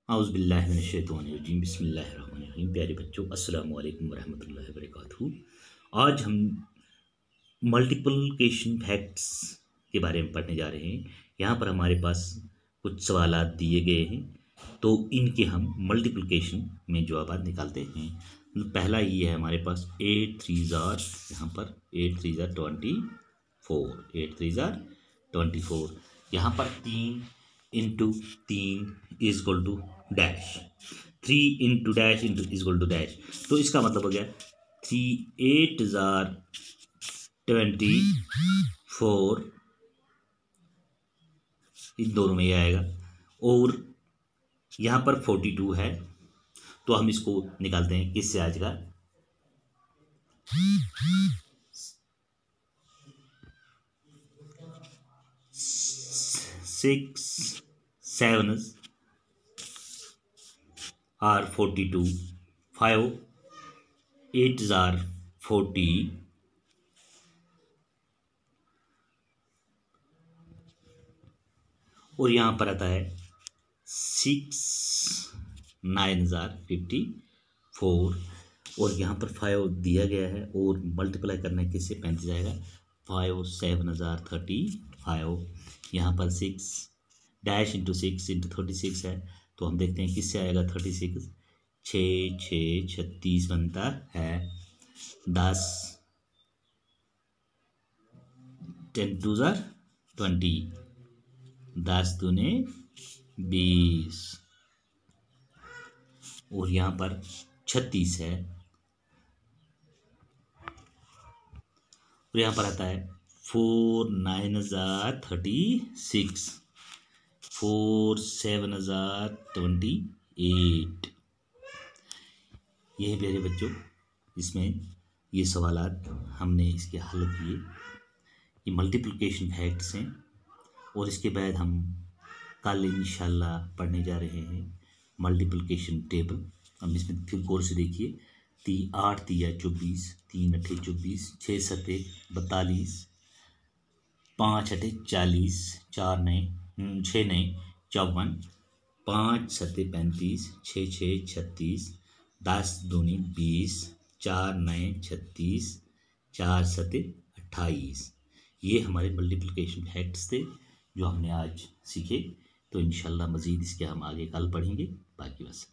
औज़ुबिल्लाहिमिनश्शैतानिर्रजीम बिस्मिल्लाहिर्रहमानिर्रहीम। प्यारे बच्चों, अस्सलामु अलैकुम वरहमतुल्लाहि वबरकातुहू। आज हम मल्टीप्लिकेशन फैक्ट्स के बारे में पढ़ने जा रहे हैं। यहाँ पर हमारे पास कुछ सवालात दिए गए हैं, तो इनके हम मल्टीप्लिकेशन में जवाब निकालते हैं। पहला ये है हमारे पास 8 3 ज़ार, यहाँ पर 8 3 ज़ार 24, 8 3 ज़ार 24। यहाँ पर 3 into 3 is equal to dash, 3 into dash into is equal to dash. तो इसका मतलब हो गया 8 ज़ार 24, इन दोनों में ये आएगा। और यहाँ पर 42 है, तो हम इसको निकालते हैं किससे आज का 6 7 आर 42, 5 8 ज़ार 40, और यहाँ पर आता है 6 9 ज़ार 54, और यहाँ पर 5 दिया गया है और मल्टीप्लाई करना है किससे 35 आएगा। 5 7 ज़ार 35, यहाँ पर 6 डैश इंटू 6 इंटू 36 है, तो हम देखते हैं किससे आएगा 36। 6 6 36 बनता है 10, 10 2 ज़ार 20, 10 दूने 20, और यहाँ पर 36 है, और यहाँ पर आता है 4 9 ज़ार 36, 4 7 ज़ार 28। ये प्यारे बच्चों, इसमें ये सवालात हमने इसके हल किए। ये मल्टीप्लिकेशन फैक्ट्स हैं, और इसके बाद हम कल इंशाल्लाह पढ़ने जा रहे हैं मल्टीप्लिकेशन टेबल। हम इसमें फिर गौर से देखिए। 8 तिया 24, 3 अठे 24, 6 सते 42, 5 अठे 40, 4 नए 6 नए 54, 5 सते 35, 6 6 36, 10 दूनी 20, 4 नए 36, 4 सते 28। ये हमारे मल्टीप्लिकेशन फैक्ट्स थे जो हमने आज सीखे। तो इंशाल्लाह मज़ीद इसके हम आगे कल पढ़ेंगे। बाकी बस।